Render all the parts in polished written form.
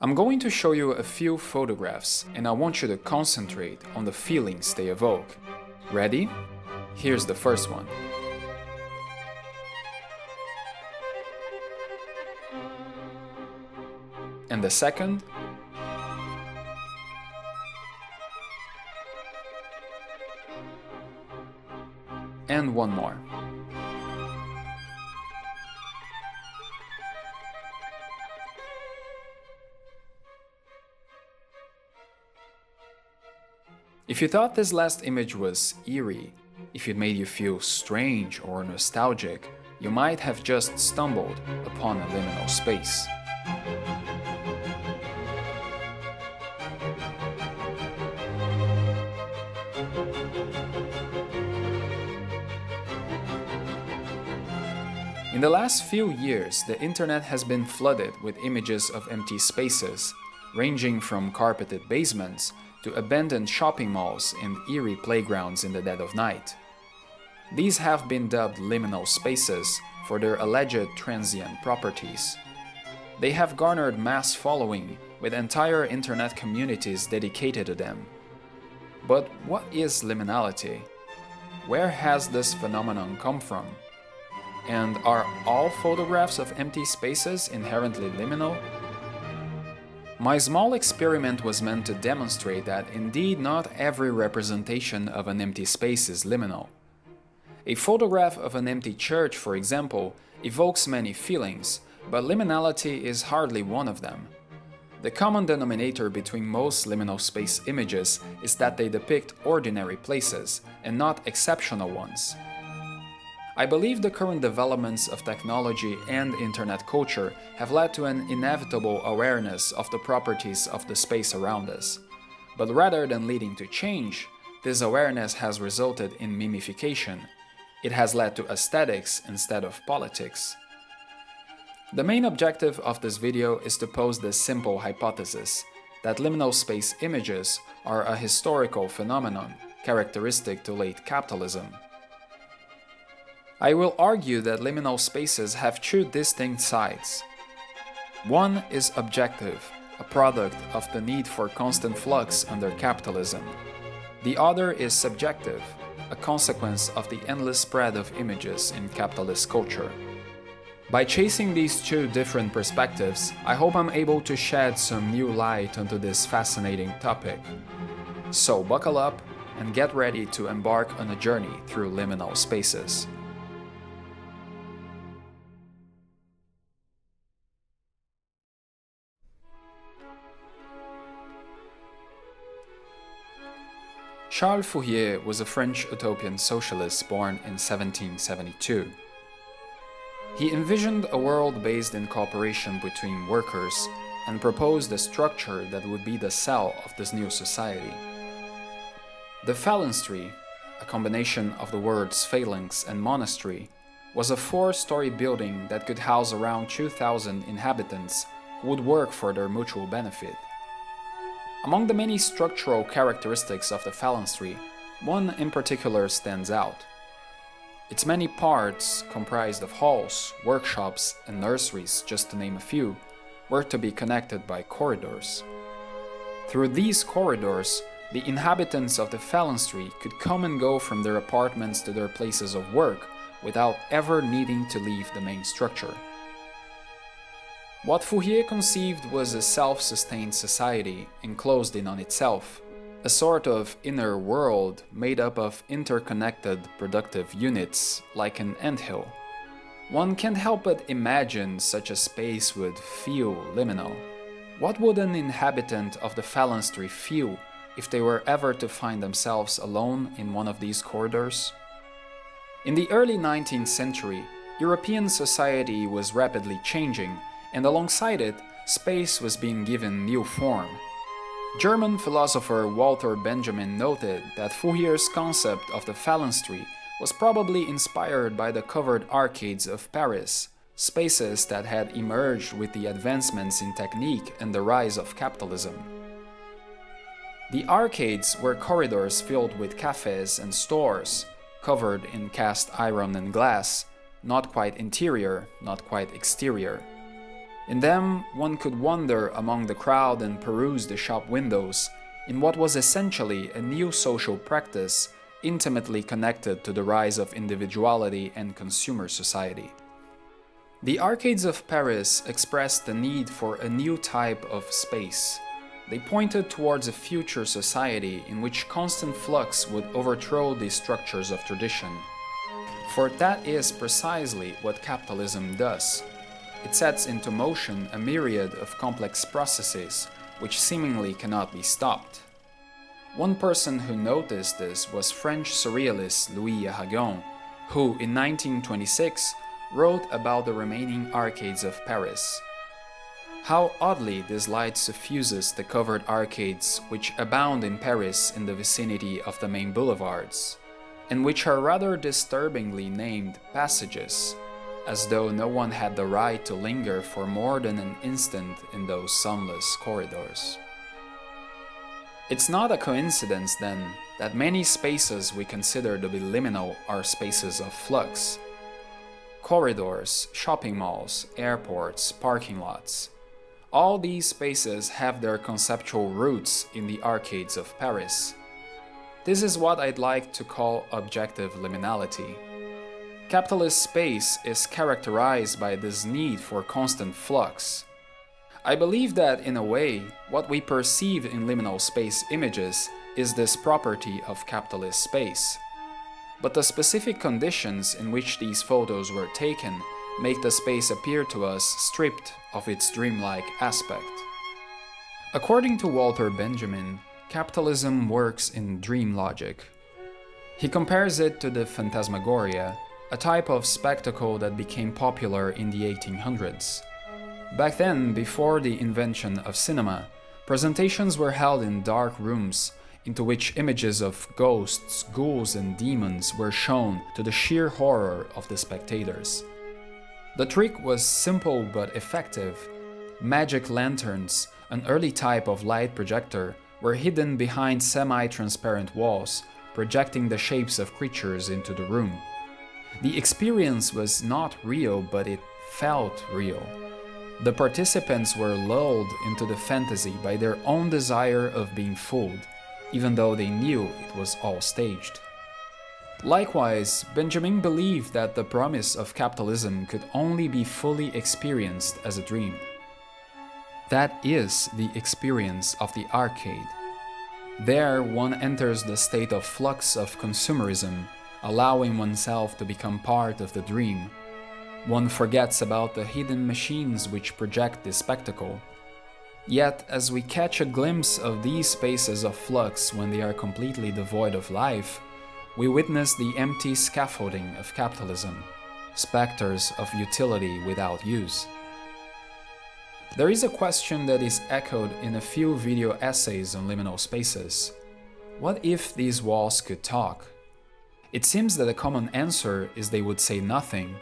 I'm going to show you a few photographs and I want you to concentrate on the feelings they evoke. Ready? Here's the first one. And the second? And one more. If you thought this last image was eerie, if it made you feel strange or nostalgic, you might have just stumbled upon a liminal space. In the last few years, the internet has been flooded with images of empty spaces, ranging from carpeted basements to abandoned shopping malls and eerie playgrounds in the dead of night. These have been dubbed liminal spaces for their alleged transient properties. They have garnered mass following, with entire internet communities dedicated to them. But what is liminality? Where has this phenomenon come from? And are all photographs of empty spaces inherently liminal? My small experiment was meant to demonstrate that indeed not every representation of an empty space is liminal. A photograph of an empty church, for example, evokes many feelings, but liminality is hardly one of them. The common denominator between most liminal space images is that they depict ordinary places, and not exceptional ones. I believe the current developments of technology and internet culture have led to an inevitable awareness of the properties of the space around us. But rather than leading to change, this awareness has resulted in mimification. It has led to aesthetics instead of politics. The main objective of this video is to pose this simple hypothesis, that liminal space images are a historical phenomenon characteristic to late capitalism. I will argue that liminal spaces have two distinct sides. One is objective, a product of the need for constant flux under capitalism. The other is subjective, a consequence of the endless spread of images in capitalist culture. By chasing these two different perspectives, I hope I'm able to shed some new light onto this fascinating topic. So buckle up and get ready to embark on a journey through liminal spaces. Charles Fourier was a French utopian socialist born in 1772. He envisioned a world based in cooperation between workers and proposed a structure that would be the cell of this new society. The phalanstery, a combination of the words phalanx and monastery, was a 4-story building that could house around 2,000 inhabitants who would work for their mutual benefit. Among the many structural characteristics of the phalanstery, one in particular stands out. Its many parts, comprised of halls, workshops, and nurseries, just to name a few, were to be connected by corridors. Through these corridors, the inhabitants of the phalanstery could come and go from their apartments to their places of work without ever needing to leave the main structure. What Fourier conceived was a self-sustained society enclosed in on itself, a sort of inner world made up of interconnected productive units like an anthill. One can't help but imagine such a space would feel liminal. What would an inhabitant of the phalanstery feel if they were ever to find themselves alone in one of these corridors? In the early 19th century, European society was rapidly changing, and alongside it, space was being given new form. German philosopher Walter Benjamin noted that Fourier's concept of the phalanstery was probably inspired by the covered arcades of Paris, spaces that had emerged with the advancements in technique and the rise of capitalism. The arcades were corridors filled with cafes and stores, covered in cast iron and glass, not quite interior, not quite exterior. In them, one could wander among the crowd and peruse the shop windows in what was essentially a new social practice intimately connected to the rise of individuality and consumer society. The arcades of Paris expressed the need for a new type of space. They pointed towards a future society in which constant flux would overthrow the structures of tradition. For that is precisely what capitalism does. It sets into motion a myriad of complex processes which seemingly cannot be stopped. One person who noticed this was French surrealist Louis Aragon, who in 1926 wrote about the remaining arcades of Paris. How oddly this light suffuses the covered arcades which abound in Paris in the vicinity of the main boulevards, and which are rather disturbingly named passages, as though no one had the right to linger for more than an instant in those sunless corridors. It's not a coincidence, then, that many spaces we consider to be liminal are spaces of flux. Corridors, shopping malls, airports, parking lots. All these spaces have their conceptual roots in the arcades of Paris. This is what I'd like to call objective liminality. Capitalist space is characterized by this need for constant flux. I believe that, in a way, what we perceive in liminal space images is this property of capitalist space. But the specific conditions in which these photos were taken make the space appear to us stripped of its dreamlike aspect. According to Walter Benjamin, capitalism works in dream logic. He compares it to the phantasmagoria, a type of spectacle that became popular in the 1800s. Back then, before the invention of cinema, presentations were held in dark rooms into which images of ghosts, ghouls, and demons were shown to the sheer horror of the spectators. The trick was simple but effective. Magic lanterns, an early type of light projector, were hidden behind semi-transparent walls, projecting the shapes of creatures into the room. The experience was not real, but it felt real. The participants were lulled into the fantasy by their own desire of being fooled, even though they knew it was all staged. Likewise, Benjamin believed that the promise of capitalism could only be fully experienced as a dream. That is the experience of the arcade. There, one enters the state of flux of consumerism, allowing oneself to become part of the dream. One forgets about the hidden machines which project this spectacle. Yet, as we catch a glimpse of these spaces of flux when they are completely devoid of life, we witness the empty scaffolding of capitalism, specters of utility without use. There is a question that is echoed in a few video essays on liminal spaces. What if these walls could talk? It seems that a common answer is they would say nothing,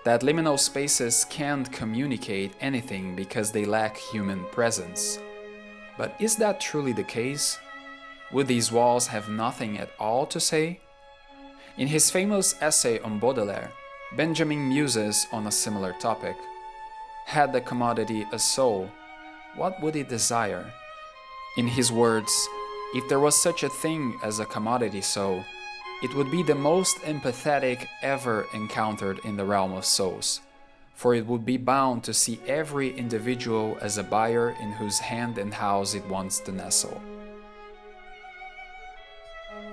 that liminal spaces can't communicate anything because they lack human presence. But is that truly the case? Would these walls have nothing at all to say? In his famous essay on Baudelaire, Benjamin muses on a similar topic. Had the commodity a soul, what would it desire? In his words, if there was such a thing as a commodity soul, it would be the most empathetic ever encountered in the realm of souls, for it would be bound to see every individual as a buyer in whose hand and house it wants to nestle.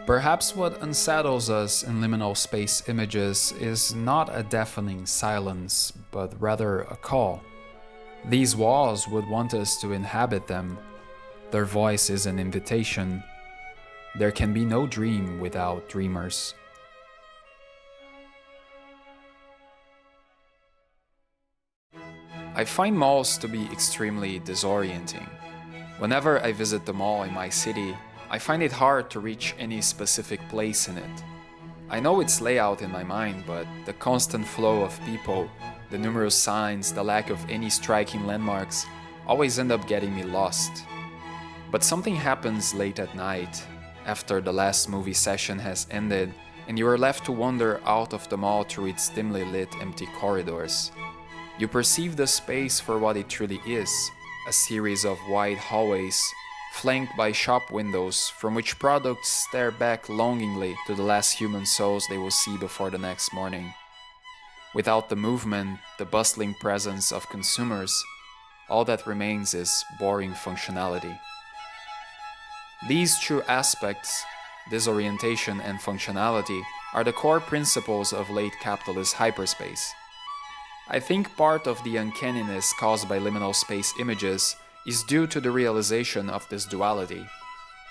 Perhaps what unsettles us in liminal space images is not a deafening silence, but rather a call. These walls would want us to inhabit them. Their voice is an invitation. There can be no dream without dreamers. I find malls to be extremely disorienting. Whenever I visit the mall in my city, I find it hard to reach any specific place in it. I know its layout in my mind, but the constant flow of people, the numerous signs, the lack of any striking landmarks always end up getting me lost. But something happens late at night, after the last movie session has ended, and you are left to wander out of the mall through its dimly lit empty corridors. You perceive the space for what it truly is, a series of wide hallways, flanked by shop windows from which products stare back longingly to the last human souls they will see before the next morning. Without the movement, the bustling presence of consumers, all that remains is boring functionality. These true aspects, disorientation and functionality, are the core principles of late capitalist hyperspace. I think part of the uncanniness caused by liminal space images is due to the realization of this duality.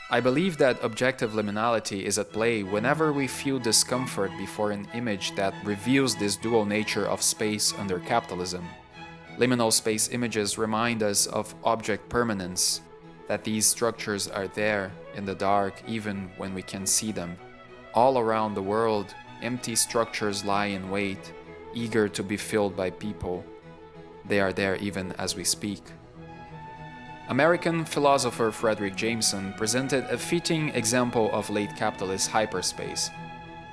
I believe that objective liminality is at play whenever we feel discomfort before an image that reveals this dual nature of space under capitalism. Liminal space images remind us of object permanence, that these structures are there in the dark even when we can see them. All around the world, empty structures lie in wait, eager to be filled by people. They are there even as we speak. American philosopher Frederick Jameson presented a fitting example of late capitalist hyperspace,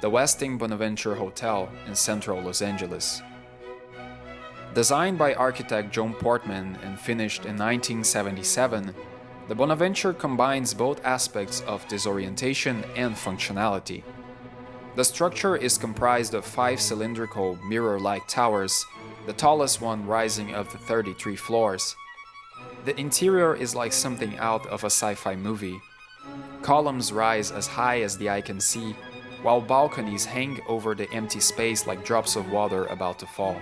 the Westin Bonaventure Hotel in central Los Angeles. Designed by architect John Portman and finished in 1977, the Bonaventure combines both aspects of disorientation and functionality. The structure is comprised of 5 cylindrical, mirror-like towers, the tallest one rising up to 33 floors. The interior is like something out of a sci-fi movie. Columns rise as high as the eye can see, while balconies hang over the empty space like drops of water about to fall.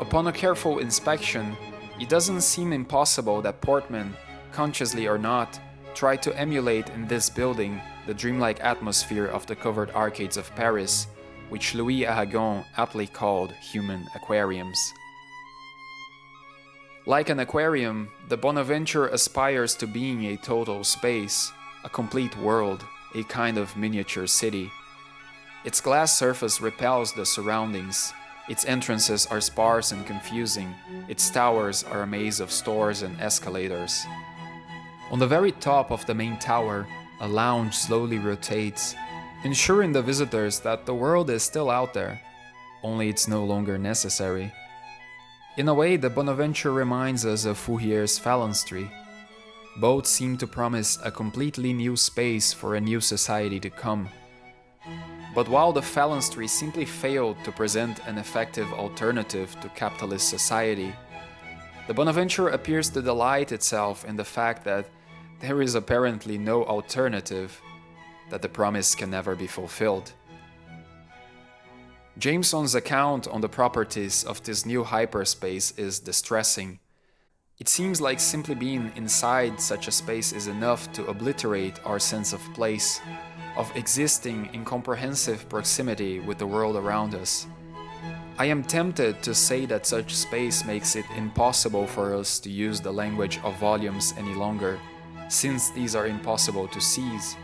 Upon a careful inspection, it doesn't seem impossible that Portman, consciously or not, tried to emulate in this building the dreamlike atmosphere of the covered arcades of Paris, which Louis Aragon aptly called human aquariums. Like an aquarium, the Bonaventure aspires to being a total space, a complete world, a kind of miniature city. Its glass surface repels the surroundings, its entrances are sparse and confusing, its towers are a maze of stores and escalators. On the very top of the main tower, a lounge slowly rotates, ensuring the visitors that the world is still out there, only it's no longer necessary. In a way, the Bonaventure reminds us of Fourier's phalanstry. Both seem to promise a completely new space for a new society to come. But while the phalanstry simply failed to present an effective alternative to capitalist society, the Bonaventure appears to delight itself in the fact that there is apparently no alternative, that the promise can never be fulfilled. Jameson's account on the properties of this new hyperspace is distressing. It seems like simply being inside such a space is enough to obliterate our sense of place, of existing in comprehensive proximity with the world around us. I am tempted to say that such space makes it impossible for us to use the language of volumes any longer, since these are impossible to seize.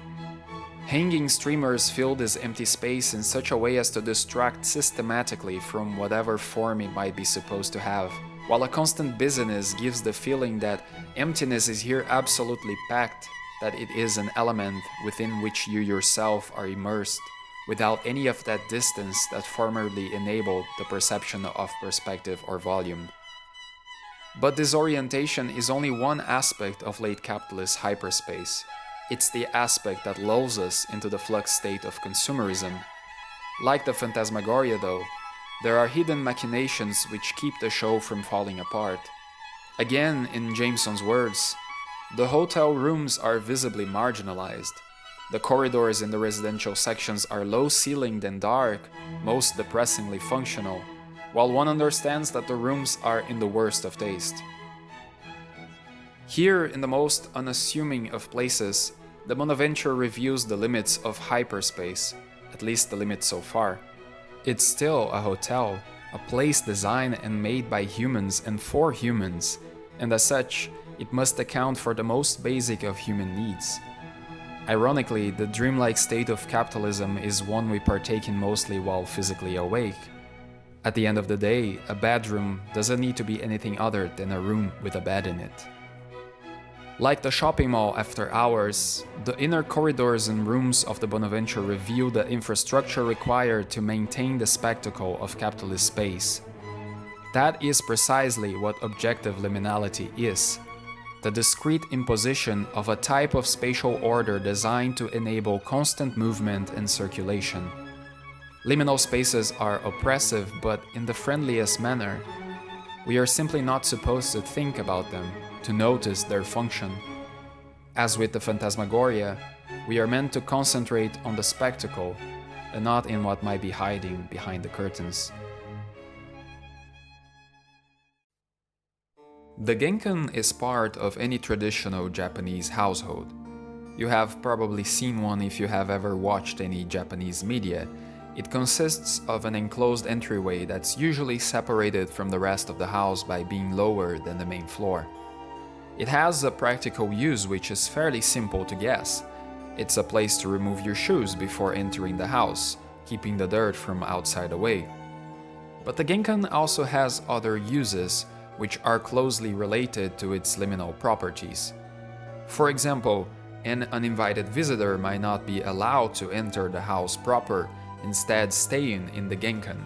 Hanging streamers fill this empty space in such a way as to distract systematically from whatever form it might be supposed to have, while a constant busyness gives the feeling that emptiness is here absolutely packed, that it is an element within which you yourself are immersed, without any of that distance that formerly enabled the perception of perspective or volume. But disorientation is only one aspect of late capitalist hyperspace. It's the aspect that lulls us into the flux state of consumerism. Like the phantasmagoria though, there are hidden machinations which keep the show from falling apart. Again, in Jameson's words, the hotel rooms are visibly marginalized. The corridors in the residential sections are low-ceilinged and dark, most depressingly functional, while one understands that the rooms are in the worst of taste. Here, in the most unassuming of places, the Bonaventure reviews the limits of hyperspace, at least the limits so far. It's still a hotel, a place designed and made by humans and for humans, and as such, it must account for the most basic of human needs. Ironically, the dreamlike state of capitalism is one we partake in mostly while physically awake. At the end of the day, a bedroom doesn't need to be anything other than a room with a bed in it. Like the shopping mall after hours, the inner corridors and rooms of the Bonaventure reveal the infrastructure required to maintain the spectacle of capitalist space. That is precisely what objective liminality is: the discrete imposition of a type of spatial order designed to enable constant movement and circulation. Liminal spaces are oppressive, but in the friendliest manner. We are simply not supposed to think about them, to notice their function. As with the phantasmagoria, we are meant to concentrate on the spectacle and not in what might be hiding behind the curtains. The genkan is part of any traditional Japanese household. You have probably seen one if you have ever watched any Japanese media. It consists of an enclosed entryway that's usually separated from the rest of the house by being lower than the main floor. It has a practical use which is fairly simple to guess. It's a place to remove your shoes before entering the house, keeping the dirt from outside away. But the genkan also has other uses, which are closely related to its liminal properties. For example, an uninvited visitor might not be allowed to enter the house proper, instead staying in the genkan.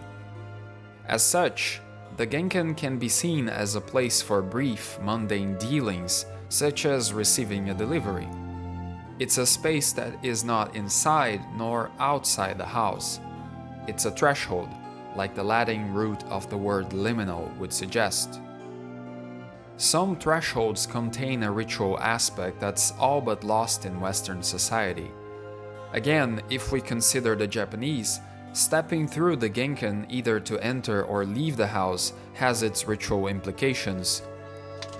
As such, the genkan can be seen as a place for brief, mundane dealings, such as receiving a delivery. It's a space that is not inside nor outside the house. It's a threshold, like the Latin root of the word liminal would suggest. Some thresholds contain a ritual aspect that's all but lost in Western society. Again, if we consider the Japanese, stepping through the genkan either to enter or leave the house has its ritual implications.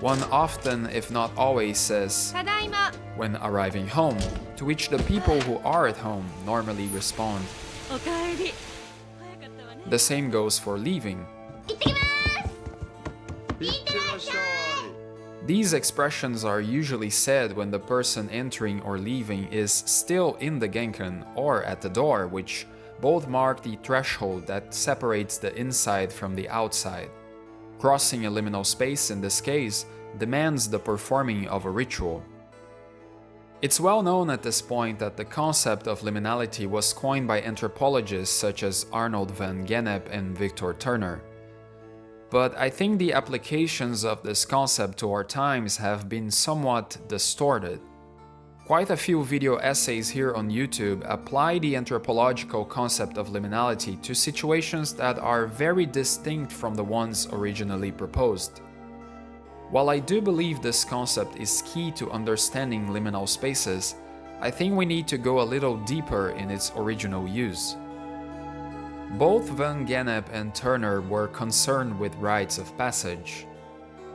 One often, if not always, says "Tadaima" when arriving home, to which the people who are at home normally respond. "Okaeri." The same goes for leaving. These expressions are usually said when the person entering or leaving is still in the genkan or at the door, which both mark the threshold that separates the inside from the outside. Crossing a liminal space in this case demands the performing of a ritual. It's well known at this point that the concept of liminality was coined by anthropologists such as Arnold van Gennep and Victor Turner. But I think the applications of this concept to our times have been somewhat distorted. Quite a few video essays here on YouTube apply the anthropological concept of liminality to situations that are very distinct from the ones originally proposed. While I do believe this concept is key to understanding liminal spaces, I think we need to go a little deeper in its original use. Both Van Gennep and Turner were concerned with rites of passage.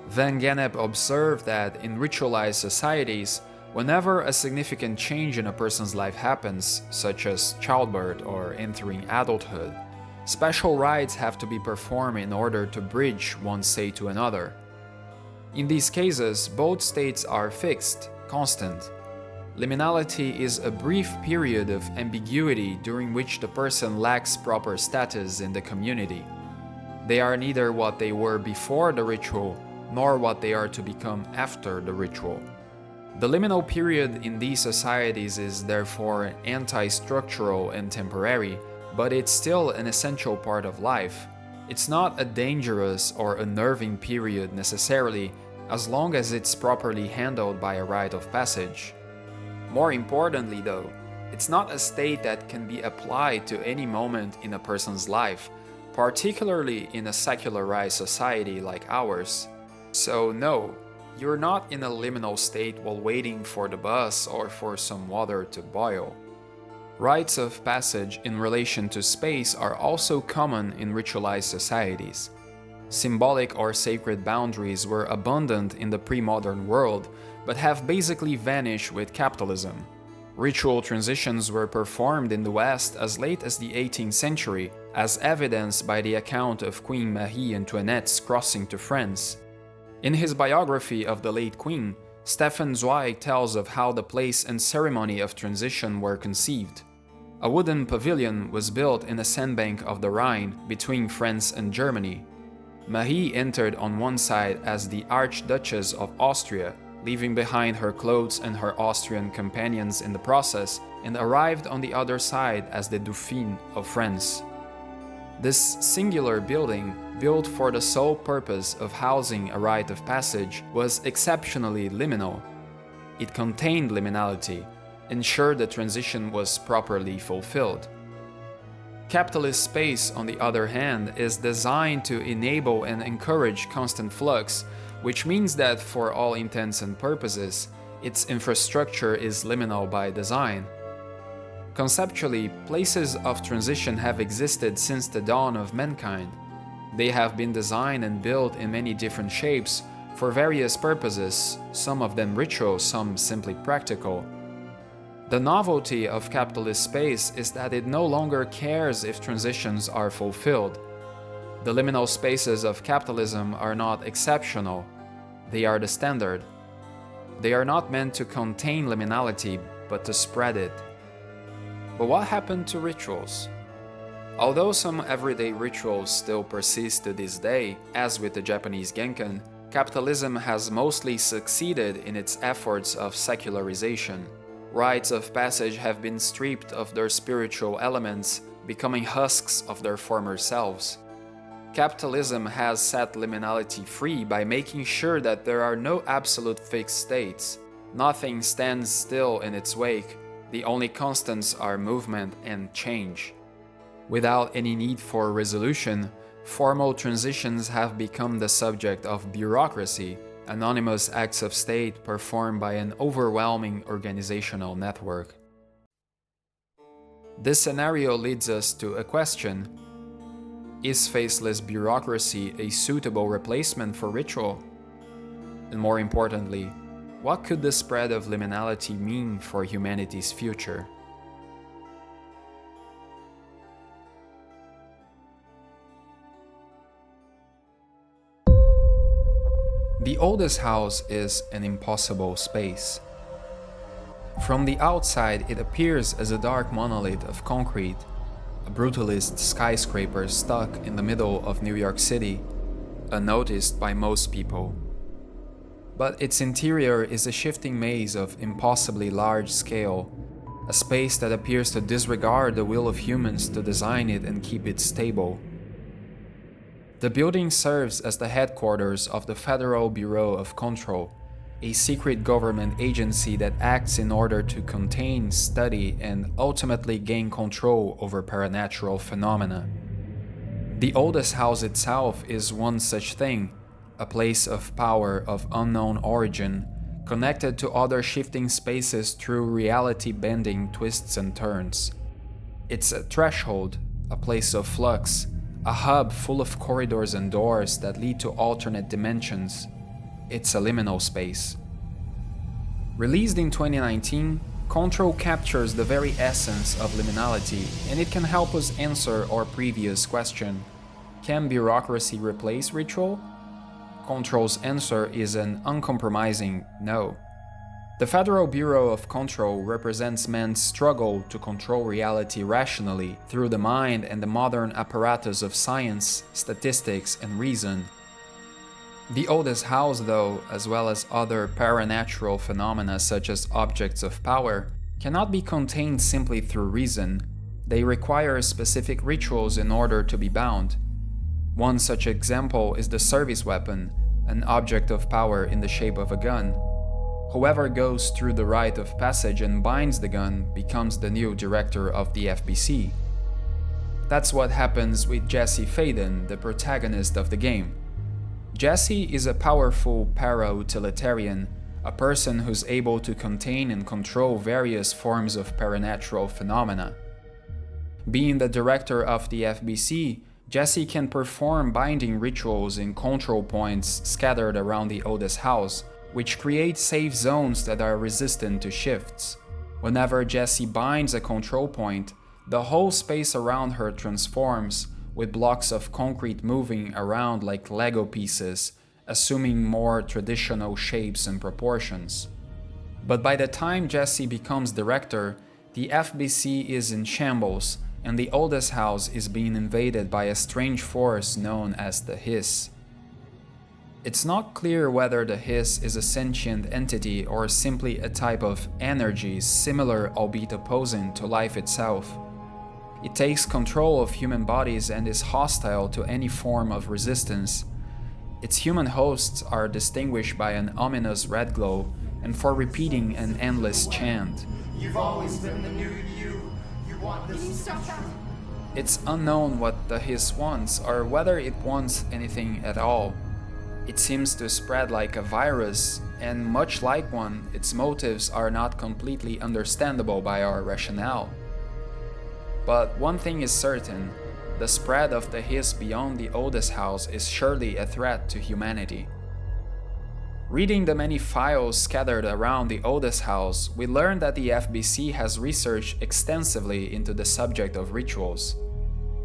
Van Gennep observed that in ritualized societies, whenever a significant change in a person's life happens, such as childbirth or entering adulthood, special rites have to be performed in order to bridge one state to another. In these cases, both states are fixed, constant. Liminality is a brief period of ambiguity during which the person lacks proper status in the community. They are neither what they were before the ritual, nor what they are to become after the ritual. The liminal period in these societies is therefore anti-structural and temporary, but it's still an essential part of life. It's not a dangerous or unnerving period necessarily, as long as it's properly handled by a rite of passage. More importantly though, it's not a state that can be applied to any moment in a person's life, particularly in a secularized society like ours. So no, you're not in a liminal state while waiting for the bus or for some water to boil. Rites of passage in relation to space are also common in ritualized societies. Symbolic or sacred boundaries were abundant in the pre-modern world, but have basically vanished with capitalism. Ritual transitions were performed in the West as late as the 18th century, as evidenced by the account of Queen Marie Antoinette's crossing to France. In his biography of the late Queen, Stefan Zweig tells of how the place and ceremony of transition were conceived. A wooden pavilion was built in a sandbank of the Rhine between France and Germany. Marie entered on one side as the Archduchess of Austria, leaving behind her clothes and her Austrian companions in the process, and arrived on the other side as the Dauphine of France. This singular building, built for the sole purpose of housing a rite of passage, was exceptionally liminal. It contained liminality, ensured the transition was properly fulfilled. Capitalist space, on the other hand, is designed to enable and encourage constant flux, which means that for all intents and purposes, its infrastructure is liminal by design. Conceptually, places of transition have existed since the dawn of mankind. They have been designed and built in many different shapes for various purposes, some of them ritual, some simply practical. The novelty of capitalist space is that it no longer cares if transitions are fulfilled. The liminal spaces of capitalism are not exceptional, they are the standard. They are not meant to contain liminality, but to spread it. But what happened to rituals? Although some everyday rituals still persist to this day, as with the Japanese Genkan, capitalism has mostly succeeded in its efforts of secularization. Rites of passage have been stripped of their spiritual elements, becoming husks of their former selves. Capitalism has set liminality free by making sure that there are no absolute fixed states. Nothing stands still in its wake. The only constants are movement and change. Without any need for resolution, formal transitions have become the subject of bureaucracy, anonymous acts of state performed by an overwhelming organizational network. This scenario leads us to a question: is faceless bureaucracy a suitable replacement for ritual? And more importantly, what could the spread of liminality mean for humanity's future? The oldest house is an impossible space. From the outside, it appears as a dark monolith of concrete, a brutalist skyscraper stuck in the middle of New York City, unnoticed by most people. But its interior is a shifting maze of impossibly large scale, a space that appears to disregard the will of humans to design it and keep it stable. The building serves as the headquarters of the Federal Bureau of Control, a secret government agency that acts in order to contain, study, and ultimately gain control over paranatural phenomena. The oldest house itself is one such thing, a place of power of unknown origin, connected to other shifting spaces through reality-bending twists and turns. It's a threshold, a place of flux, a hub full of corridors and doors that lead to alternate dimensions. It's a liminal space. Released in 2019, Control captures the very essence of liminality, and it can help us answer our previous question: can bureaucracy replace ritual? Control's answer is an uncompromising no. The Federal Bureau of Control represents man's struggle to control reality rationally through the mind and the modern apparatus of science, statistics, and reason. The oldest house, though, as well as other paranatural phenomena such as objects of power, cannot be contained simply through reason. They require specific rituals in order to be bound. One such example is the service weapon, an object of power in the shape of a gun. Whoever goes through the rite of passage and binds the gun becomes the new director of the FBC. That's what happens with Jesse Faden, the protagonist of the game. Jesse is a powerful para-utilitarian, a person who's able to contain and control various forms of paranatural phenomena. Being the director of the FBC, Jesse can perform binding rituals in control points scattered around the oldest house, which create safe zones that are resistant to shifts. Whenever Jesse binds a control point, the whole space around her transforms, with blocks of concrete moving around like Lego pieces, assuming more traditional shapes and proportions. But by the time Jesse becomes director, the FBC is in shambles, and the oldest house is being invaded by a strange force known as the Hiss. It's not clear whether the Hiss is a sentient entity or simply a type of energy similar, albeit opposing, to life itself. It takes control of human bodies and is hostile to any form of resistance. Its human hosts are distinguished by an ominous red glow and for repeating an endless chant. You've always been the new you. You want this. Can you stop that? It's unknown what the Hiss wants or whether it wants anything at all. It seems to spread like a virus, and much like one, its motives are not completely understandable by our rationale. But one thing is certain, the spread of the Hiss beyond the oldest house is surely a threat to humanity. Reading the many files scattered around the oldest house, we learn that the FBC has researched extensively into the subject of rituals.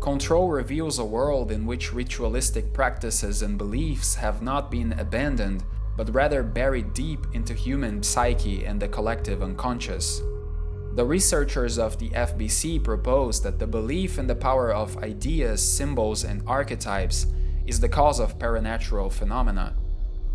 Control reveals a world in which ritualistic practices and beliefs have not been abandoned, but rather buried deep into human psyche and the collective unconscious. The researchers of the FBC propose that the belief in the power of ideas, symbols, and archetypes is the cause of paranatural phenomena.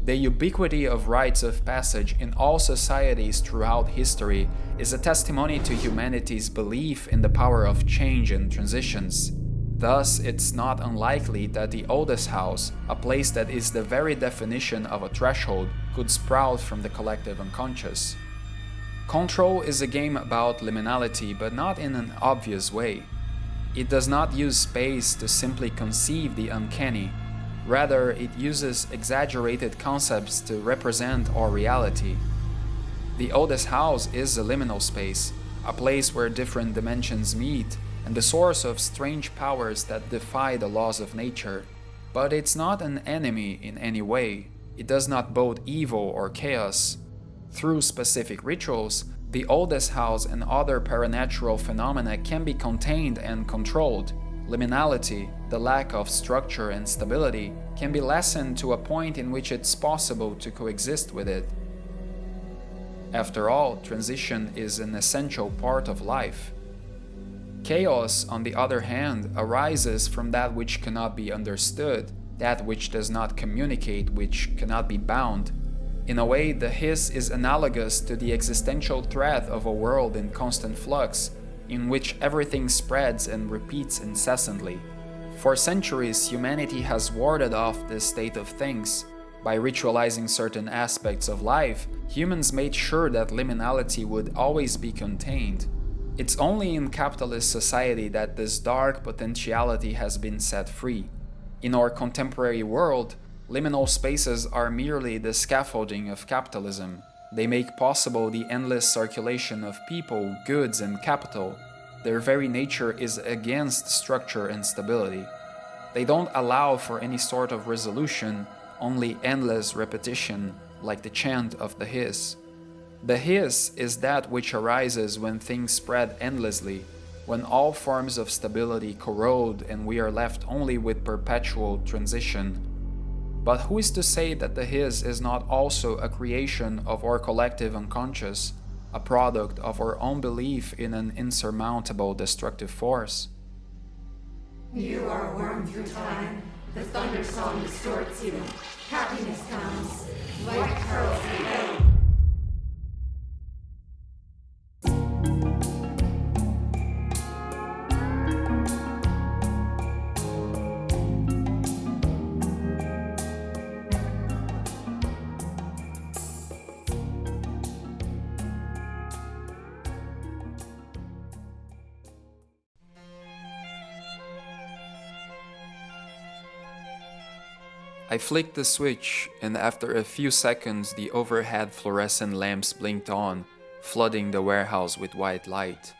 The ubiquity of rites of passage in all societies throughout history is a testimony to humanity's belief in the power of change and transitions. Thus, it's not unlikely that the oldest house, a place that is the very definition of a threshold, could sprout from the collective unconscious. Control is a game about liminality, but not in an obvious way. It does not use space to simply conceive the uncanny. Rather, it uses exaggerated concepts to represent our reality. The oldest house is a liminal space, a place where different dimensions meet, and the source of strange powers that defy the laws of nature. But it's not an enemy in any way. It does not bode evil or chaos. Through specific rituals, the oldest house and other paranatural phenomena can be contained and controlled. Liminality, the lack of structure and stability, can be lessened to a point in which it's possible to coexist with it. After all, transition is an essential part of life. Chaos, on the other hand, arises from that which cannot be understood, that which does not communicate, which cannot be bound. In a way, the Hiss is analogous to the existential threat of a world in constant flux, in which everything spreads and repeats incessantly. For centuries, humanity has warded off this state of things. By ritualizing certain aspects of life, humans made sure that liminality would always be contained. It's only in capitalist society that this dark potentiality has been set free. In our contemporary world, liminal spaces are merely the scaffolding of capitalism. They make possible the endless circulation of people, goods, and capital. Their very nature is against structure and stability. They don't allow for any sort of resolution, only endless repetition, like the chant of the Hiss. The Hiss is that which arises when things spread endlessly, when all forms of stability corrode and we are left only with perpetual transition. But who is to say that the Hiss is not also a creation of our collective unconscious, a product of our own belief in an insurmountable destructive force? You are a worm through time. The thunder song distorts you. Happiness comes. White pearls reveal. I flicked the switch, and after a few seconds the overhead fluorescent lamps blinked on, flooding the warehouse with white light.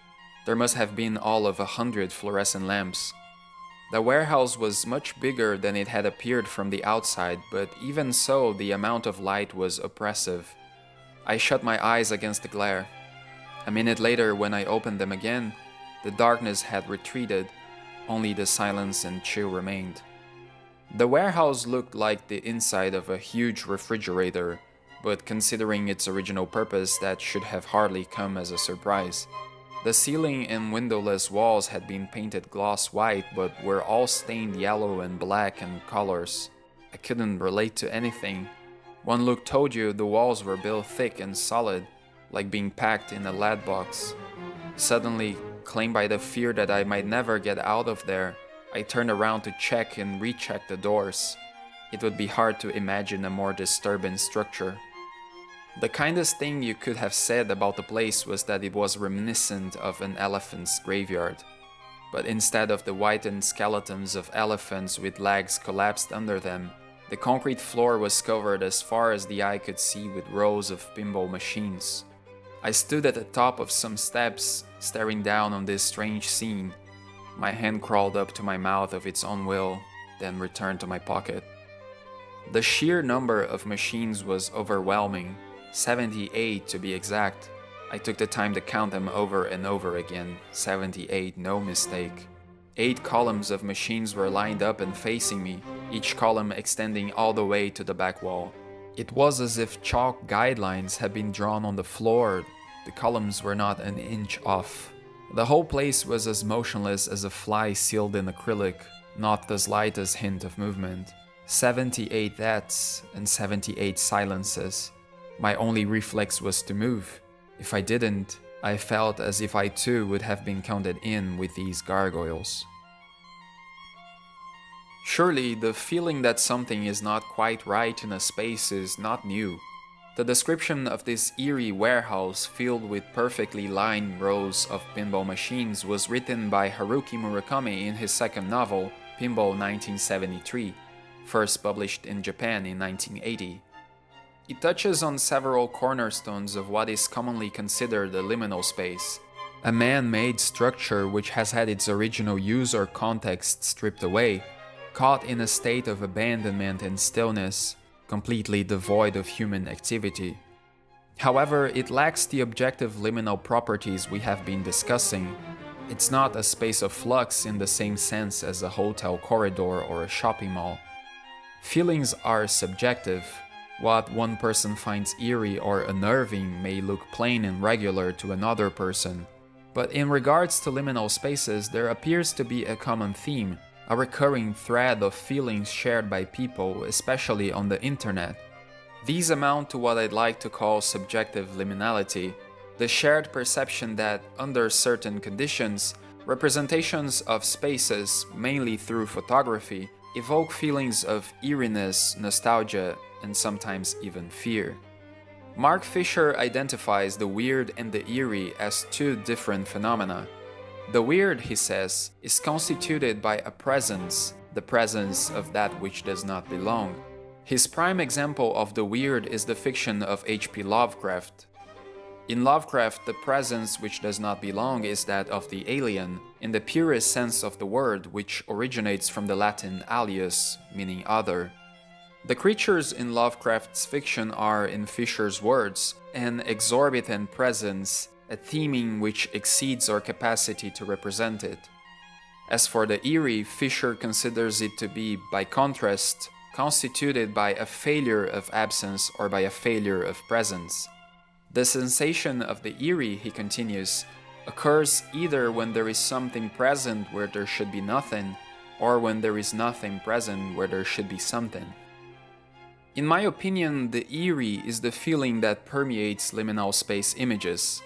There must have been all of 100 fluorescent lamps. The warehouse was much bigger than it had appeared from the outside, but even so the amount of light was oppressive. I shut my eyes against the glare. A minute later, when I opened them again, the darkness had retreated, only the silence and chill remained. The warehouse looked like the inside of a huge refrigerator, but considering its original purpose, that should have hardly come as a surprise. The ceiling and windowless walls had been painted gloss white, but were all stained yellow and black and colors. I couldn't relate to anything. One look told you the walls were built thick and solid, like being packed in a lead box. Suddenly, claimed by the fear that I might never get out of there, I turned around to check and recheck the doors. It would be hard to imagine a more disturbing structure. The kindest thing you could have said about the place was that it was reminiscent of an elephant's graveyard. But instead of the whitened skeletons of elephants with legs collapsed under them, the concrete floor was covered as far as the eye could see with rows of pinball machines. I stood at the top of some steps, staring down on this strange scene. My hand crawled up to my mouth of its own will, then returned to my pocket. The sheer number of machines was overwhelming, 78 to be exact. I took the time to count them over and over again, 78, no mistake. 8 columns of machines were lined up and facing me, each column extending all the way to the back wall. It was as if chalk guidelines had been drawn on the floor. The columns were not an inch off. The whole place was as motionless as a fly sealed in acrylic, not the slightest hint of movement. 78 that's and 78 silences. My only reflex was to move. If I didn't, I felt as if I too would have been counted in with these gargoyles. Surely, the feeling that something is not quite right in a space is not new. The description of this eerie warehouse filled with perfectly lined rows of pinball machines was written by Haruki Murakami in his second novel, Pinball 1973, first published in Japan in 1980. It touches on several cornerstones of what is commonly considered a liminal space, a man-made structure which has had its original use or context stripped away, caught in a state of abandonment and stillness, completely devoid of human activity. However, it lacks the objective liminal properties we have been discussing. It's not a space of flux in the same sense as a hotel corridor or a shopping mall. Feelings are subjective. What one person finds eerie or unnerving may look plain and regular to another person. But in regards to liminal spaces, there appears to be a common theme, a recurring thread of feelings shared by people, especially on the internet. These amount to what I'd like to call subjective liminality, the shared perception that, under certain conditions, representations of spaces, mainly through photography, evoke feelings of eeriness, nostalgia, and sometimes even fear. Mark Fisher identifies the weird and the eerie as two different phenomena. The weird, he says, is constituted by a presence, the presence of that which does not belong. His prime example of the weird is the fiction of H.P. Lovecraft. In Lovecraft, the presence which does not belong is that of the alien, in the purest sense of the word, which originates from the Latin alius, meaning other. The creatures in Lovecraft's fiction are, in Fisher's words, an exorbitant presence, a theming which exceeds our capacity to represent it. As for the eerie, Fisher considers it to be, by contrast, constituted by a failure of absence or by a failure of presence. The sensation of the eerie, he continues, occurs either when there is something present where there should be nothing, or when there is nothing present where there should be something. In my opinion, the eerie is the feeling that permeates liminal space images.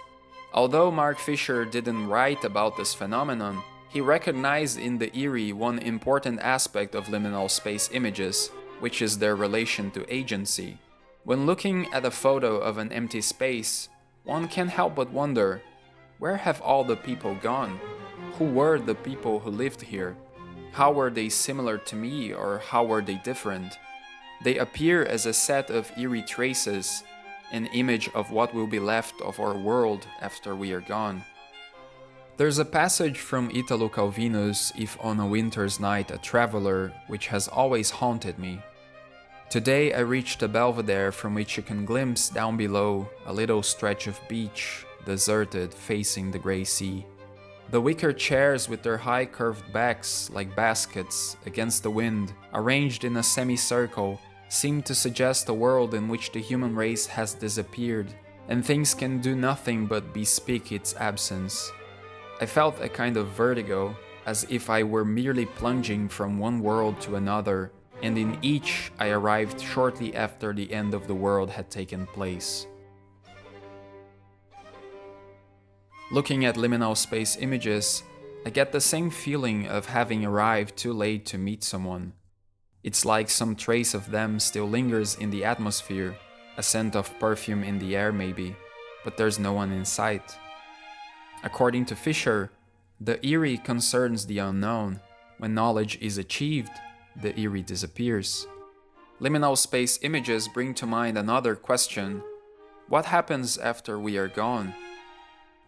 Although Mark Fisher didn't write about this phenomenon, he recognized in the eerie one important aspect of liminal space images, which is their relation to agency. When looking at a photo of an empty space, one can't help but wonder, where have all the people gone? Who were the people who lived here? How were they similar to me, or how were they different? They appear as a set of eerie traces, an image of what will be left of our world after we are gone. There's a passage from Italo Calvino's If on a Winter's Night a Traveler, which has always haunted me. Today I reached a belvedere from which you can glimpse down below a little stretch of beach, deserted, facing the grey sea. The wicker chairs with their high curved backs, like baskets, against the wind, arranged in a semicircle, seem to suggest a world in which the human race has disappeared, and things can do nothing but bespeak its absence. I felt a kind of vertigo, as if I were merely plunging from one world to another, and in each I arrived shortly after the end of the world had taken place. Looking at liminal space images, I get the same feeling of having arrived too late to meet someone. It's like some trace of them still lingers in the atmosphere, a scent of perfume in the air maybe, but there's no one in sight. According to Fisher, the eerie concerns the unknown. When knowledge is achieved, the eerie disappears. Liminal space images bring to mind another question: what happens after we are gone?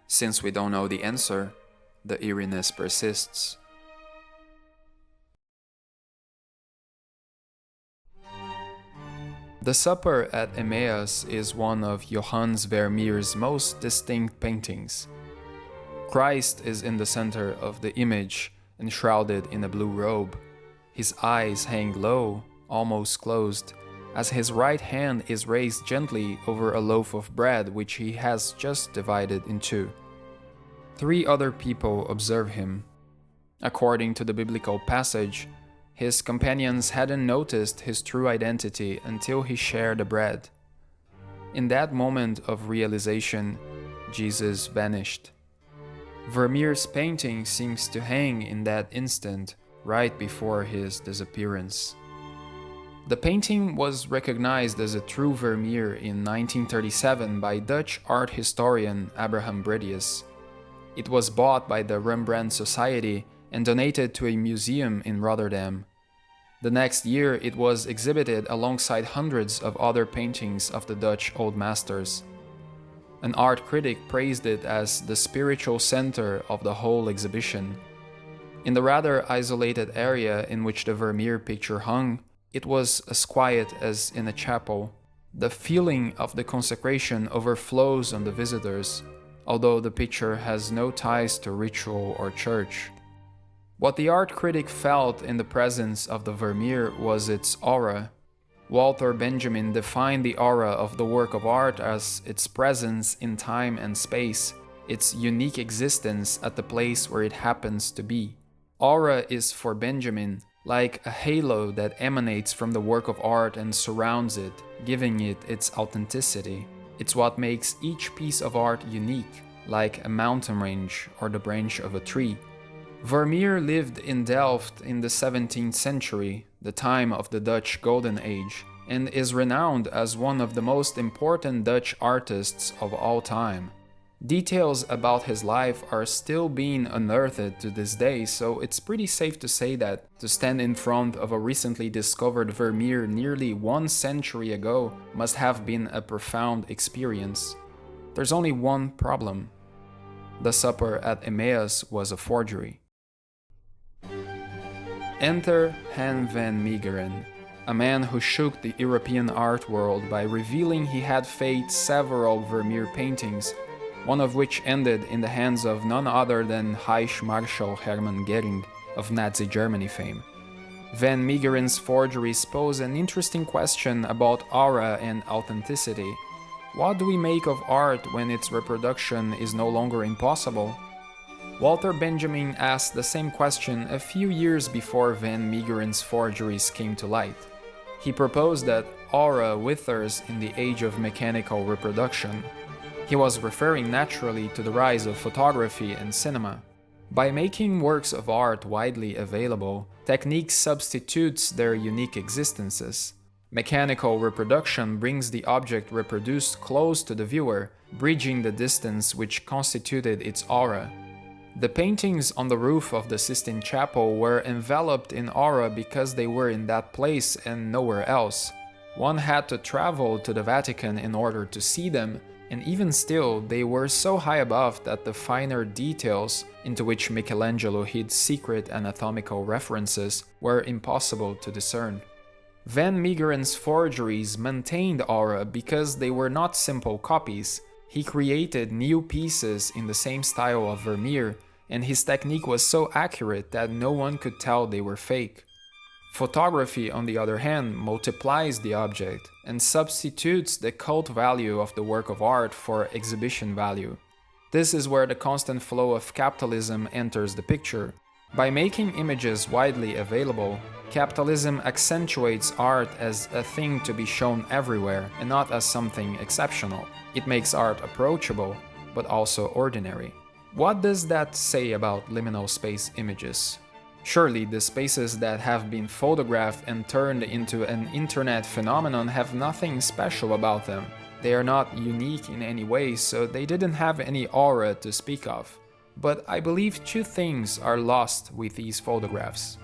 Since we don't know the answer, the eeriness persists. The Supper at Emmaus is one of Johannes Vermeer's most distinct paintings. Christ is in the center of the image, enshrouded in a blue robe. His eyes hang low, almost closed, as his right hand is raised gently over a loaf of bread which he has just divided in two. 3 other people observe him. According to the biblical passage, his companions hadn't noticed his true identity until he shared the bread. In that moment of realization, Jesus vanished. Vermeer's painting seems to hang in that instant, right before his disappearance. The painting was recognized as a true Vermeer in 1937 by Dutch art historian Abraham Bredius. It was bought by the Rembrandt Society and donated to a museum in Rotterdam. The next year, it was exhibited alongside hundreds of other paintings of the Dutch Old Masters. An art critic praised it as the spiritual center of the whole exhibition. In the rather isolated area in which the Vermeer picture hung, it was as quiet as in a chapel. The feeling of the consecration overflows on the visitors, although the picture has no ties to ritual or church. What the art critic felt in the presence of the Vermeer was its aura. Walter Benjamin defined the aura of the work of art as its presence in time and space, its unique existence at the place where it happens to be. Aura is for Benjamin like a halo that emanates from the work of art and surrounds it, giving it its authenticity. It's what makes each piece of art unique, like a mountain range or the branch of a tree. Vermeer lived in Delft in the 17th century, the time of the Dutch Golden Age, and is renowned as one of the most important Dutch artists of all time. Details about his life are still being unearthed to this day, so it's pretty safe to say that to stand in front of a recently discovered Vermeer nearly 1 century ago must have been a profound experience. There's only one problem. The Supper at Emmaus was a forgery. Enter Han van Meegeren, a man who shook the European art world by revealing he had faked several Vermeer paintings, one of which ended in the hands of none other than Marshal Hermann Goering of Nazi Germany fame. Van Meegeren's forgeries pose an interesting question about aura and authenticity. What do we make of art when its reproduction is no longer impossible? Walter Benjamin asked the same question a few years before Van Meegeren's forgeries came to light. He proposed that aura withers in the age of mechanical reproduction. He was referring naturally to the rise of photography and cinema. By making works of art widely available, technique substitutes their unique existences. Mechanical reproduction brings the object reproduced close to the viewer, bridging the distance which constituted its aura. The paintings on the roof of the Sistine Chapel were enveloped in aura because they were in that place and nowhere else. One had to travel to the Vatican in order to see them, and even still, they were so high above that the finer details, into which Michelangelo hid secret anatomical references, were impossible to discern. Van Meegeren's forgeries maintained aura because they were not simple copies. He created new pieces in the same style of Vermeer, and his technique was so accurate that no one could tell they were fake. Photography, on the other hand, multiplies the object and substitutes the cult value of the work of art for exhibition value. This is where the constant flow of capitalism enters the picture. By making images widely available, capitalism accentuates art as a thing to be shown everywhere and not as something exceptional. It makes art approachable, but also ordinary. What does that say about liminal space images? Surely the spaces that have been photographed and turned into an internet phenomenon have nothing special about them. They are not unique in any way, so they didn't have any aura to speak of. But I believe two things are lost with these photographs.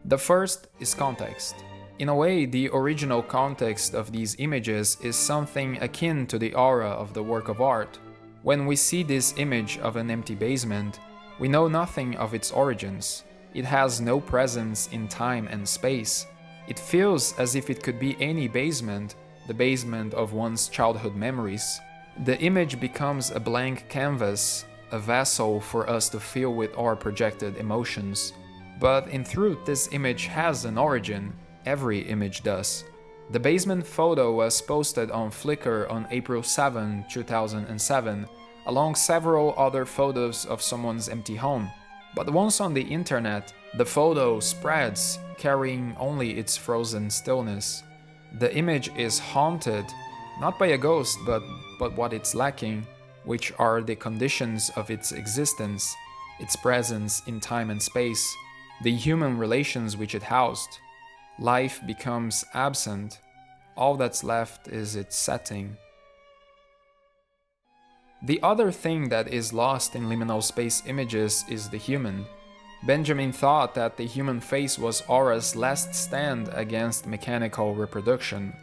The first is context. In a way, the original context of these images is something akin to the aura of the work of art. When we see this image of an empty basement, we know nothing of its origins. It has no presence in time and space. It feels as if it could be any basement, the basement of one's childhood memories. The image becomes a blank canvas, a vessel for us to fill with our projected emotions. But in truth, this image has an origin. Every image does. The basement photo was posted on Flickr on April 7, 2007, along several other photos of someone's empty home. But once on the internet, the photo spreads, carrying only its frozen stillness. The image is haunted, not by a ghost, but what it's lacking, which are the conditions of its existence, its presence in time and space, the human relations which it housed. Life becomes absent. All that's left is its setting. The other thing that is lost in liminal space images is the human. Benjamin thought that the human face was aura's last stand against mechanical reproduction.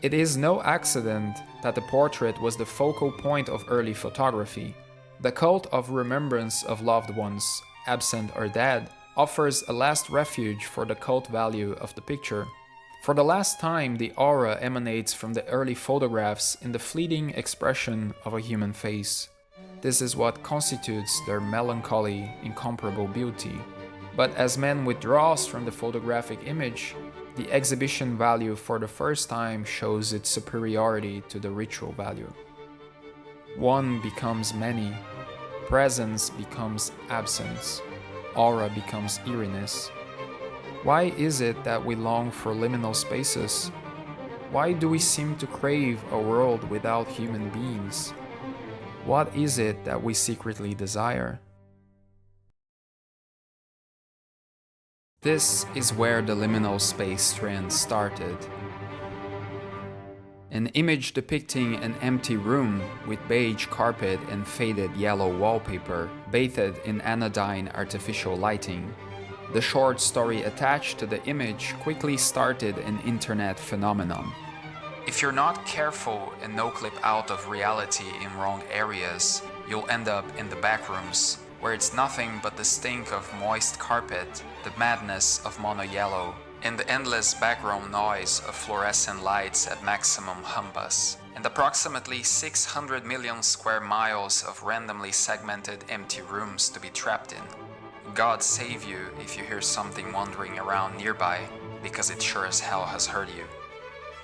It is no accident that the portrait was the focal point of early photography. The cult of remembrance of loved ones, absent or dead, offers a last refuge for the cult value of the picture. For the last time, the aura emanates from the early photographs in the fleeting expression of a human face. This is what constitutes their melancholy, incomparable beauty. But as man withdraws from the photographic image, the exhibition value for the first time shows its superiority to the ritual value. One becomes many, presence becomes absence. Aura becomes Eeriness. Why is it that we long for liminal spaces? Why do we seem to crave a world without human beings? What is it that we secretly desire? This is where the liminal space trend started. An image depicting an empty room with beige carpet and faded yellow wallpaper, bathed in anodyne artificial lighting. The short story attached to the image quickly started an internet phenomenon. If you're not careful and no clip out of reality in wrong areas, you'll end up in the backrooms, where it's nothing but the stink of moist carpet, the madness of mono yellow, and the endless background noise of fluorescent lights at maximum humbus, and approximately 600 million square miles of randomly segmented empty rooms to be trapped in. God save you if you hear something wandering around nearby, because it sure as hell has heard you.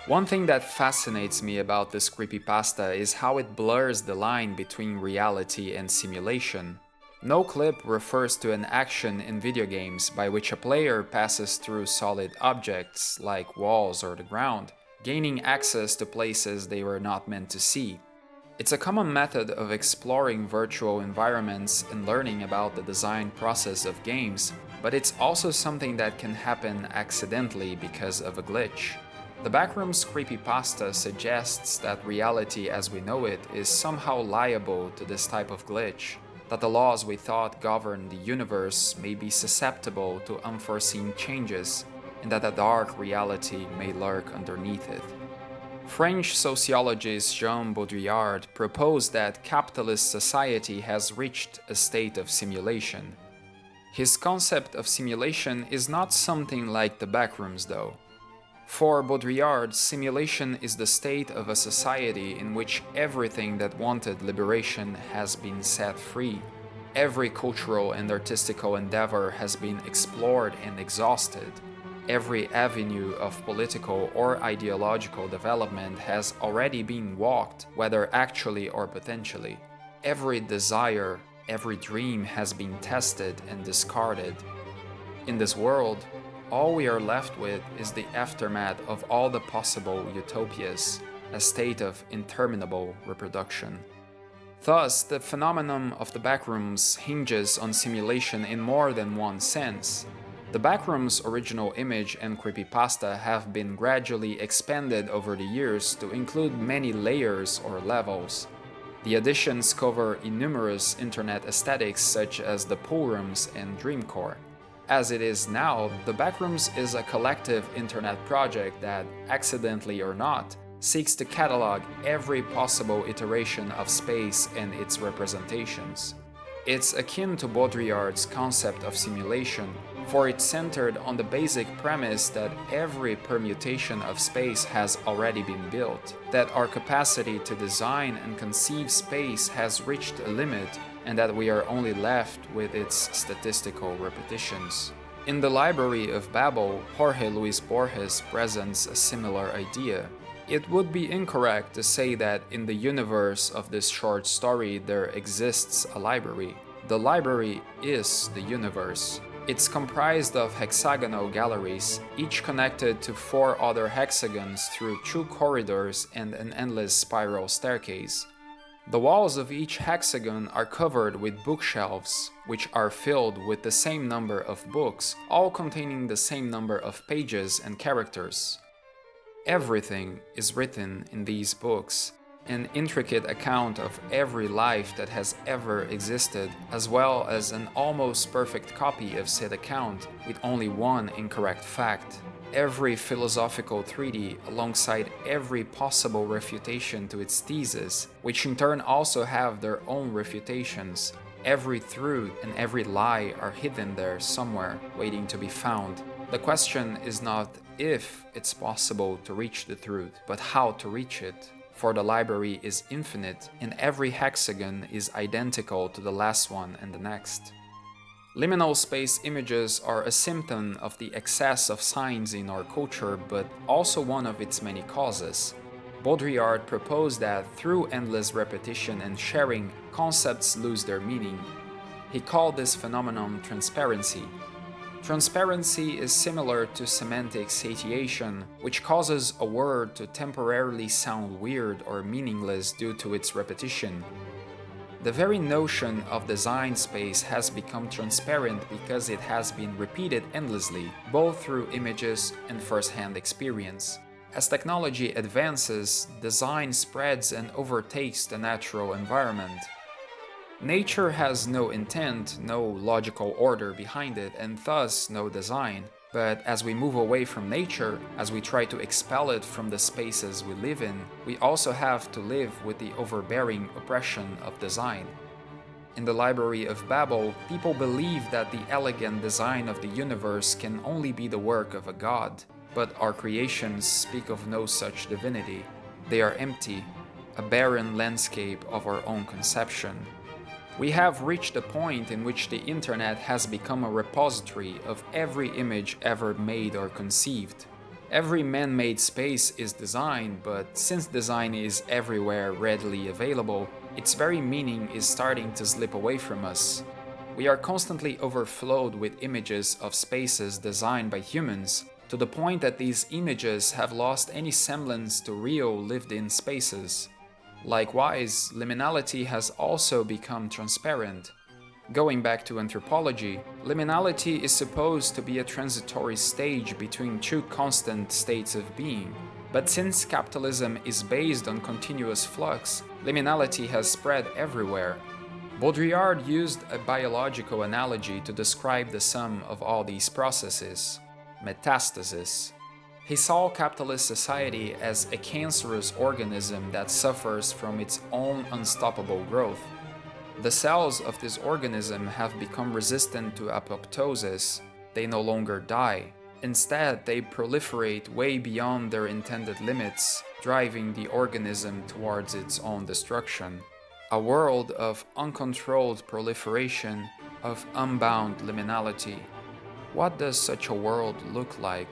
One thing that fascinates me about this creepypasta is how it blurs the line between reality and simulation. No clip refers to an action in video games by which a player passes through solid objects like walls or the ground, gaining access to places they were not meant to see. It's a common method of exploring virtual environments and learning about the design process of games, but it's also something that can happen accidentally because of a glitch. The Backrooms creepypasta suggests that reality as we know it is somehow liable to this type of glitch, that the laws we thought govern the universe may be susceptible to unforeseen changes, and that a dark reality may lurk underneath it. French sociologist Jean Baudrillard proposed that capitalist society has reached a state of simulation. His concept of simulation is not something like the backrooms, though. For Baudrillard, simulation is the state of a society in which everything that wanted liberation has been set free. Every cultural and artistical endeavor has been explored and exhausted. Every avenue of political or ideological development has already been walked, whether actually or potentially. Every desire, every dream has been tested and discarded. In this world, all we are left with is the aftermath of all the possible utopias, a state of interminable reproduction. Thus, the phenomenon of the backrooms hinges on simulation in more than one sense. The backroom's original image and creepypasta have been gradually expanded over the years to include many layers or levels. The additions cover innumerous internet aesthetics such as the pool rooms and dreamcore. As it is now, the backrooms is a collective internet project that, accidentally or not, seeks to catalog every possible iteration of space and its representations. It's akin to Baudrillard's concept of simulation, for it's centered on the basic premise that every permutation of space has already been built, that our capacity to design and conceive space has reached a limit, and that we are only left with its statistical repetitions. In the Library of Babel, Jorge Luis Borges presents a similar idea. It would be incorrect to say that in the universe of this short story there exists a library. The library is the universe. It's comprised of hexagonal galleries, each connected to 4 other hexagons through 2 corridors and an endless spiral staircase. The walls of each hexagon are covered with bookshelves, which are filled with the same number of books, all containing the same number of pages and characters. Everything is written in these books, an intricate account of every life that has ever existed, as well as an almost perfect copy of said account, with only one incorrect fact. Every philosophical treatise alongside every possible refutation to its thesis, which in turn also have their own refutations. Every truth and every lie are hidden there somewhere, waiting to be found. The question is not if it's possible to reach the truth, but how to reach it. For the library is infinite, and every hexagon is identical to the last one and the next. Liminal space images are a symptom of the excess of science in our culture, but also one of its many causes. Baudrillard proposed that through endless repetition and sharing, concepts lose their meaning. He called this phenomenon transparency. Transparency is similar to semantic satiation, which causes a word to temporarily sound weird or meaningless due to its repetition. The very notion of design space has become transparent because it has been repeated endlessly, both through images and first-hand experience. As technology advances, design spreads and overtakes the natural environment. Nature has no intent, no logical order behind it, and thus no design. But as we move away from nature, as we try to expel it from the spaces we live in, we also have to live with the overbearing oppression of design. In the Library of Babel, people believe that the elegant design of the universe can only be the work of a god. But our creations speak of no such divinity. They are empty, a barren landscape of our own conception. We have reached a point in which the internet has become a repository of every image ever made or conceived. Every man-made space is design, but since design is everywhere readily available, its very meaning is starting to slip away from us. We are constantly overflowed with images of spaces designed by humans, to the point that these images have lost any semblance to real lived-in spaces. Likewise, liminality has also become transparent. Going back to anthropology, liminality is supposed to be a transitory stage between 2 constant states of being. But since capitalism is based on continuous flux, liminality has spread everywhere. Baudrillard used a biological analogy to describe the sum of all these processes: metastasis. He saw capitalist society as a cancerous organism that suffers from its own unstoppable growth. The cells of this organism have become resistant to apoptosis. They no longer die. Instead, they proliferate way beyond their intended limits, driving the organism towards its own destruction. A world of uncontrolled proliferation, of unbound liminality. What does such a world look like?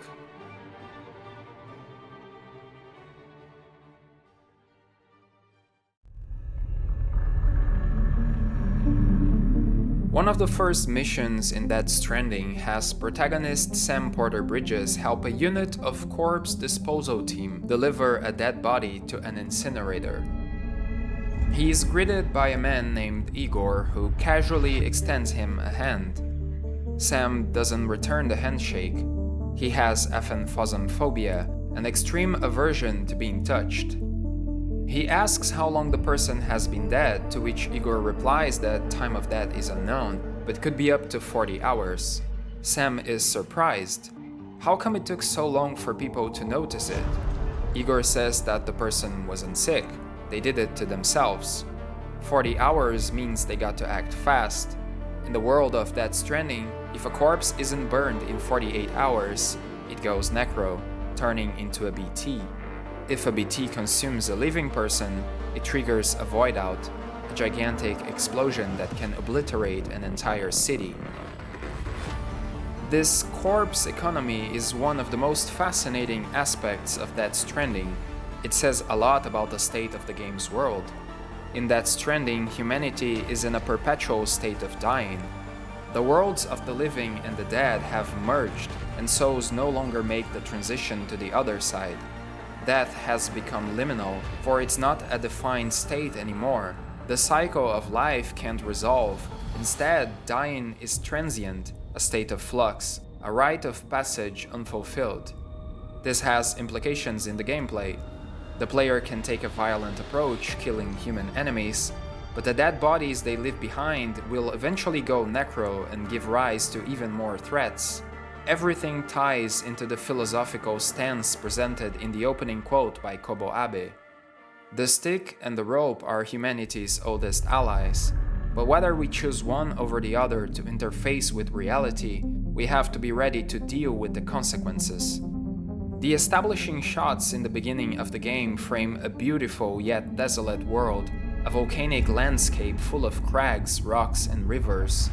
One of the first missions in that Stranding has protagonist Sam Porter Bridges help a unit of corpse disposal team deliver a dead body to an incinerator. He is greeted by a man named Igor who casually extends him a hand. Sam doesn't return the handshake. He has aphanphosmphobia, an extreme aversion to being touched. He asks how long the person has been dead, to which Igor replies that time of death is unknown, but could be up to 40 hours. Sam is surprised. How come it took so long for people to notice it? Igor says that the person wasn't sick. They did it to themselves. 40 hours means they got to act fast. In the world of Death Stranding, if a corpse isn't burned in 48 hours, it goes necro, turning into a BT. If a BT consumes a living person, it triggers a void out, a gigantic explosion that can obliterate an entire city. This corpse economy is one of the most fascinating aspects of Death Stranding. It says a lot about the state of the game's world. In Death Stranding, humanity is in a perpetual state of dying. The worlds of the living and the dead have merged, and souls no longer make the transition to the other side. Death has become liminal, for it's not a defined state anymore. The cycle of life can't resolve. Instead, dying is transient, a state of flux, a rite of passage unfulfilled. This has implications in the gameplay. The player can take a violent approach, killing human enemies, but the dead bodies they leave behind will eventually go necro and give rise to even more threats. Everything ties into the philosophical stance presented in the opening quote by Kobo Abe. The stick and the rope are humanity's oldest allies, but whether we choose one over the other to interface with reality, we have to be ready to deal with the consequences. The establishing shots in the beginning of the game frame a beautiful yet desolate world, a volcanic landscape full of crags, rocks, and rivers.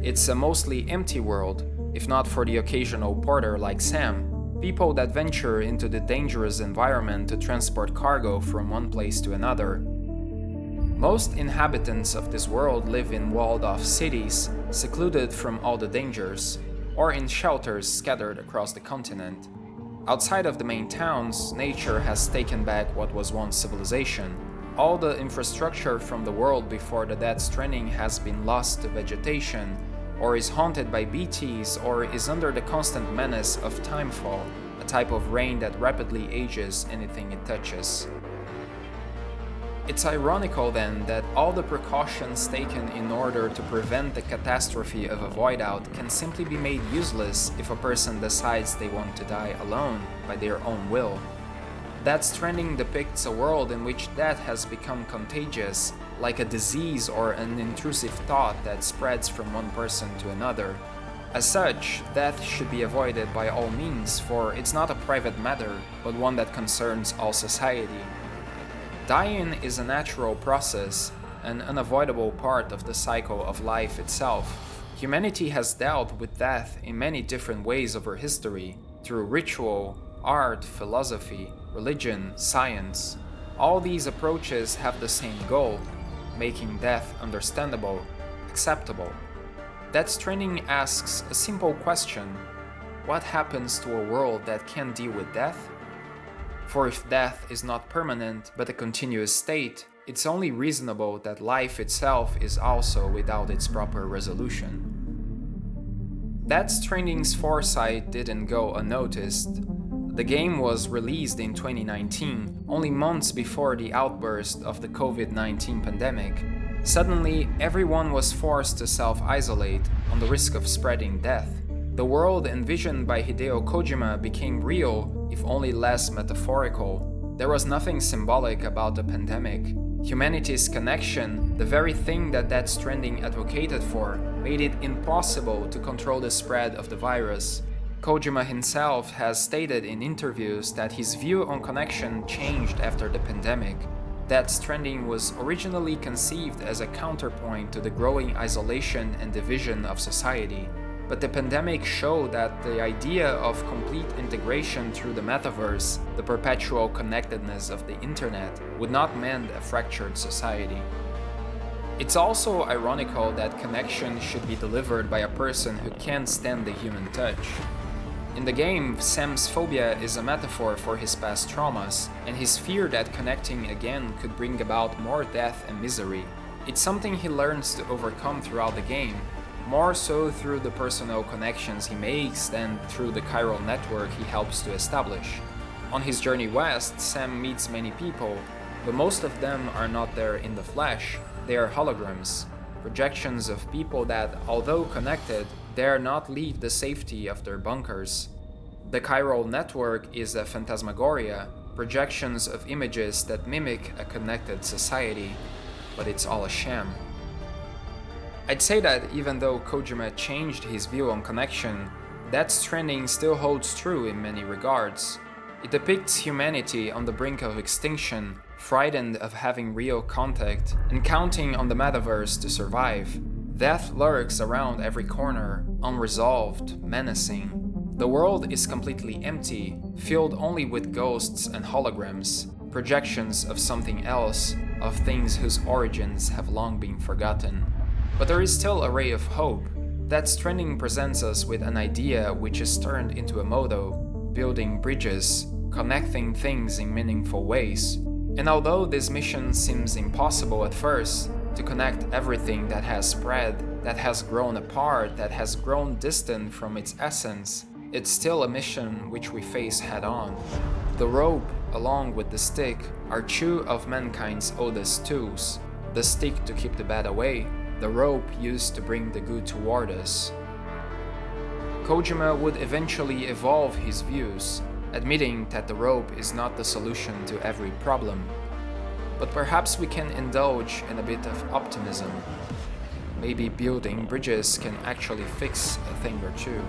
It's a mostly empty world, if not for the occasional porter like Sam, people that venture into the dangerous environment to transport cargo from one place to another. Most inhabitants of this world live in walled-off cities, secluded from all the dangers, or in shelters scattered across the continent. Outside of the main towns, nature has taken back what was once civilization. All the infrastructure from the world before the Death Stranding has been lost to vegetation, or is haunted by BTs, or is under the constant menace of timefall, a type of rain that rapidly ages anything it touches. It's ironical then that all the precautions taken in order to prevent the catastrophe of a void out can simply be made useless if a person decides they want to die alone by their own will. Death Stranding depicts a world in which death has become contagious, like a disease or an intrusive thought that spreads from one person to another. As such, death should be avoided by all means, for it's not a private matter, but one that concerns all society. Dying is a natural process, an unavoidable part of the cycle of life itself. Humanity has dealt with death in many different ways over history, through ritual, art, philosophy, religion, science. All these approaches have the same goal, making death understandable, acceptable. Death Stranding asks a simple question: what happens to a world that can't deal with death? For if death is not permanent but a continuous state, it's only reasonable that life itself is also without its proper resolution. Death Stranding's foresight didn't go unnoticed. The game was released in 2019, only months before the outburst of the COVID-19 pandemic. Suddenly, everyone was forced to self-isolate on the risk of spreading death. The world envisioned by Hideo Kojima became real, if only less metaphorical. There was nothing symbolic about the pandemic. Humanity's connection, the very thing that Death Stranding advocated for, made it impossible to control the spread of the virus. Kojima himself has stated in interviews that his view on connection changed after the pandemic. Death Stranding was originally conceived as a counterpoint to the growing isolation and division of society. But the pandemic showed that the idea of complete integration through the metaverse, the perpetual connectedness of the internet, would not mend a fractured society. It's also ironical that connection should be delivered by a person who can't stand the human touch. In the game, Sam's phobia is a metaphor for his past traumas, and his fear that connecting again could bring about more death and misery. It's something he learns to overcome throughout the game, more so through the personal connections he makes than through the chiral network he helps to establish. On his journey west, Sam meets many people, but most of them are not there in the flesh. They are holograms, projections of people that, although connected, dare not leave the safety of their bunkers. The chiral network is a phantasmagoria, projections of images that mimic a connected society, but it's all a sham. I'd say that even though Kojima changed his view on connection, Death Stranding still holds true in many regards. It depicts humanity on the brink of extinction, frightened of having real contact, and counting on the metaverse to survive. Death lurks around every corner, unresolved, menacing. The world is completely empty, filled only with ghosts and holograms, projections of something else, of things whose origins have long been forgotten. But there is still a ray of hope. Death Stranding presents us with an idea which is turned into a motto, building bridges, connecting things in meaningful ways. And although this mission seems impossible at first, to connect everything that has spread, that has grown apart, that has grown distant from its essence, it's still a mission which we face head-on. The rope, along with the stick, are two of mankind's oldest tools. The stick to keep the bad away, the rope used to bring the good toward us. Kojima would eventually evolve his views, admitting that the rope is not the solution to every problem. But perhaps we can indulge in a bit of optimism. Maybe building bridges can actually fix a thing or two.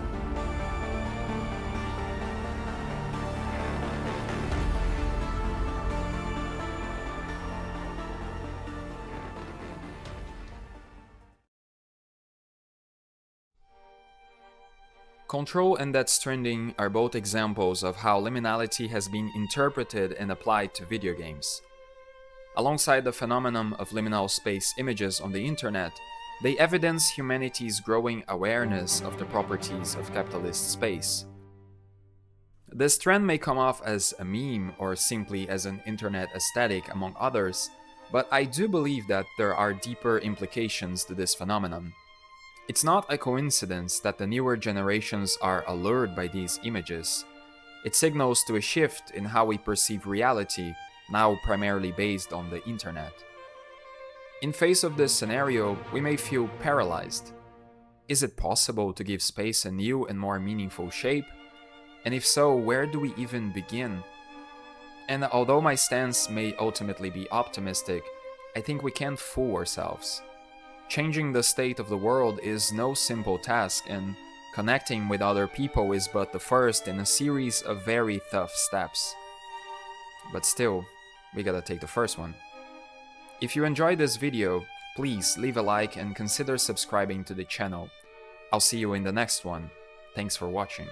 Control and Death Stranding are both examples of how liminality has been interpreted and applied to video games. Alongside the phenomenon of liminal space images on the internet, they evidence humanity's growing awareness of the properties of capitalist space. This trend may come off as a meme or simply as an internet aesthetic among others, but I do believe that there are deeper implications to this phenomenon. It's not a coincidence that the newer generations are allured by these images. It signals to a shift in how we perceive reality, now primarily based on the internet. In face of this scenario, we may feel paralyzed. Is it possible to give space a new and more meaningful shape? And if so, where do we even begin? And although my stance may ultimately be optimistic, I think we can't fool ourselves. Changing the state of the world is no simple task, and connecting with other people is but the first in a series of very tough steps. But still, we gotta take the first one. If you enjoyed this video, please leave a like and consider subscribing to the channel. I'll see you in the next one. Thanks for watching.